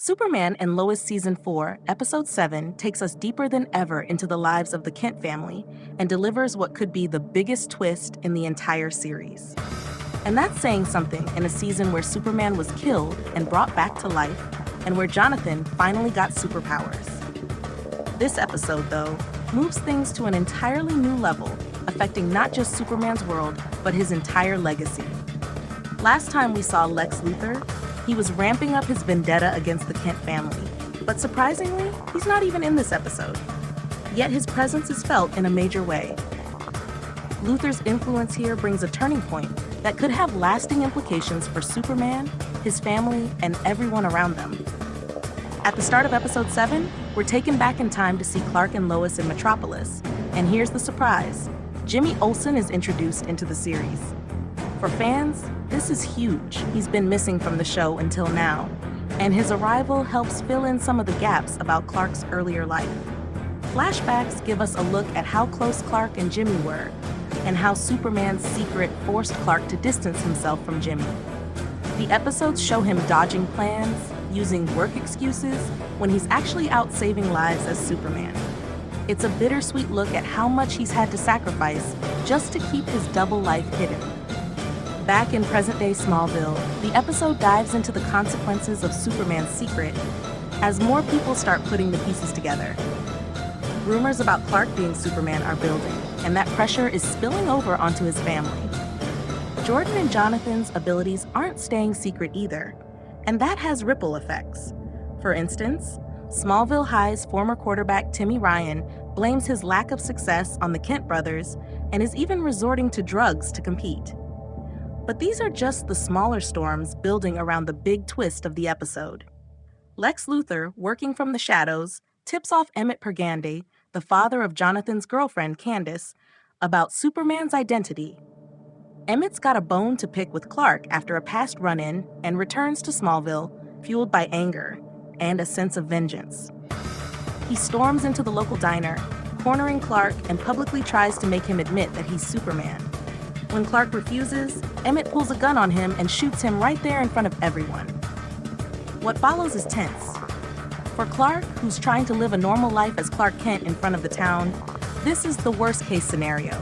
Superman and Lois Season 4, Episode 7 takes us deeper than ever into the lives of the Kent family and delivers what could be the biggest twist in the entire series. And that's saying something in a season where Superman was killed and brought back to life, and where Jonathan finally got superpowers. This episode, though, moves things to an entirely new level, affecting not just Superman's world, but his entire legacy. Last time we saw Lex Luthor, he was ramping up his vendetta against the Kent family, but surprisingly, he's not even in this episode. Yet his presence is felt in a major way. Luthor's influence here brings a turning point that could have lasting implications for Superman, his family, and everyone around them. At the start of Episode 7, we're taken back in time to see Clark and Lois in Metropolis, and here's the surprise. Jimmy Olsen is introduced into the series. For fans, this is huge. He's been missing from the show until now, and his arrival helps fill in some of the gaps about Clark's earlier life. Flashbacks give us a look at how close Clark and Jimmy were, and how Superman's secret forced Clark to distance himself from Jimmy. The episodes show him dodging plans, using work excuses, when he's actually out saving lives as Superman. It's a bittersweet look at how much he's had to sacrifice just to keep his double life hidden. Back in present-day Smallville, the episode dives into the consequences of Superman's secret as more people start putting the pieces together. Rumors about Clark being Superman are building, and that pressure is spilling over onto his family. Jordan and Jonathan's abilities aren't staying secret either, and that has ripple effects. For instance, Smallville High's former quarterback Timmy Ryan blames his lack of success on the Kent brothers and is even resorting to drugs to compete. But these are just the smaller storms building around the big twist of the episode. Lex Luthor, working from the shadows, tips off Emmett Pergandy, the father of Jonathan's girlfriend, Candace, about Superman's identity. Emmett's got a bone to pick with Clark after a past run-in and returns to Smallville, fueled by anger and a sense of vengeance. He storms into the local diner, cornering Clark, and publicly tries to make him admit that he's Superman. When Clark refuses, Emmett pulls a gun on him and shoots him right there in front of everyone. What follows is tense. For Clark, who's trying to live a normal life as Clark Kent in front of the town, this is the worst-case scenario.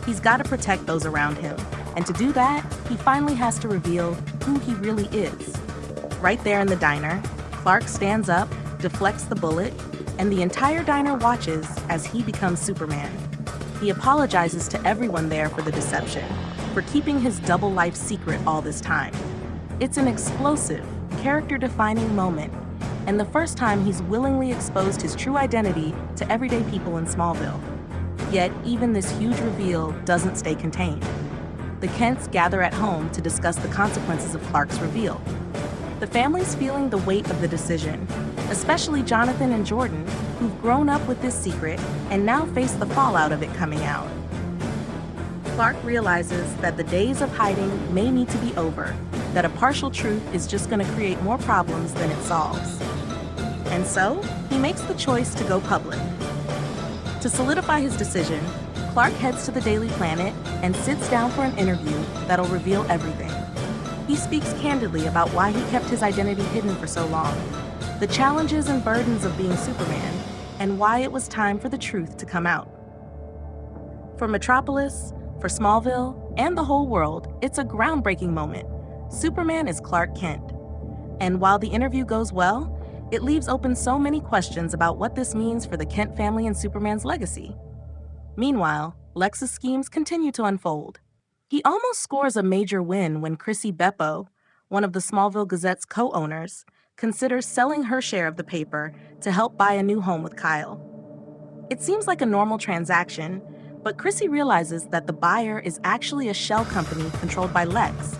He's got to protect those around him, and to do that, he finally has to reveal who he really is. Right there in the diner, Clark stands up, deflects the bullet, and the entire diner watches as he becomes Superman. He apologizes to everyone there for the deception, for keeping his double life secret all this time. It's an explosive, character-defining moment, and the first time he's willingly exposed his true identity to everyday people in Smallville. Yet, even this huge reveal doesn't stay contained. The Kents gather at home to discuss the consequences of Clark's reveal. The family's feeling the weight of the decision, especially Jonathan and Jordan, who've grown up with this secret and now face the fallout of it coming out. Clark realizes that the days of hiding may need to be over, that a partial truth is just going to create more problems than it solves. And so, he makes the choice to go public. To solidify his decision, Clark heads to the Daily Planet and sits down for an interview that'll reveal everything. He speaks candidly about why he kept his identity hidden for so long, the challenges and burdens of being Superman, and why it was time for the truth to come out. For Metropolis, for Smallville, and the whole world, it's a groundbreaking moment. Superman is Clark Kent. And while the interview goes well, it leaves open so many questions about what this means for the Kent family and Superman's legacy. Meanwhile, Lex's schemes continue to unfold. He almost scores a major win when Chrissy Beppo, one of the Smallville Gazette's co-owners, considers selling her share of the paper to help buy a new home with Kyle. It seems like a normal transaction, but Chrissy realizes that the buyer is actually a shell company controlled by Lex,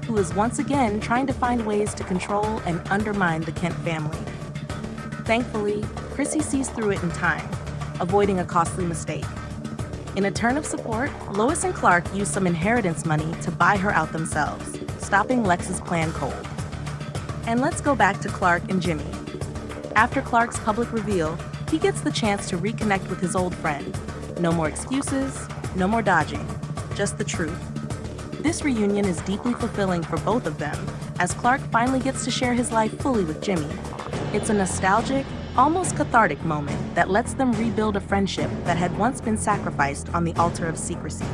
who is once again trying to find ways to control and undermine the Kent family. Thankfully, Chrissy sees through it in time, avoiding a costly mistake. In a turn of support, Lois and Clark use some inheritance money to buy her out themselves, stopping Lex's plan cold. And let's go back to Clark and Jimmy. After Clark's public reveal, he gets the chance to reconnect with his old friend. No more excuses, no more dodging, just the truth. This reunion is deeply fulfilling for both of them, as Clark finally gets to share his life fully with Jimmy, It's a nostalgic, almost cathartic moment that lets them rebuild a friendship that had once been sacrificed on the altar of secrecy.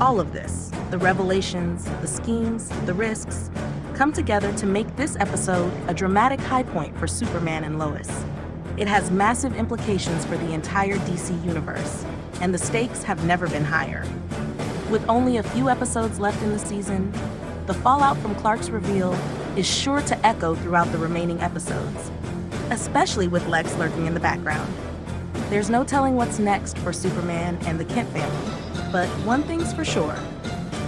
All of this, the revelations, the schemes, the risks, come together to make this episode a dramatic high point for Superman and Lois. It has massive implications for the entire DC universe, and the stakes have never been higher. With only a few episodes left in the season, the fallout from Clark's reveal is sure to echo throughout the remaining episodes, especially with Lex lurking in the background. There's no telling what's next for Superman and the Kent family, but one thing's for sure.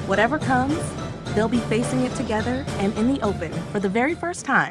Whatever comes, they'll be facing it together and in the open for the very first time.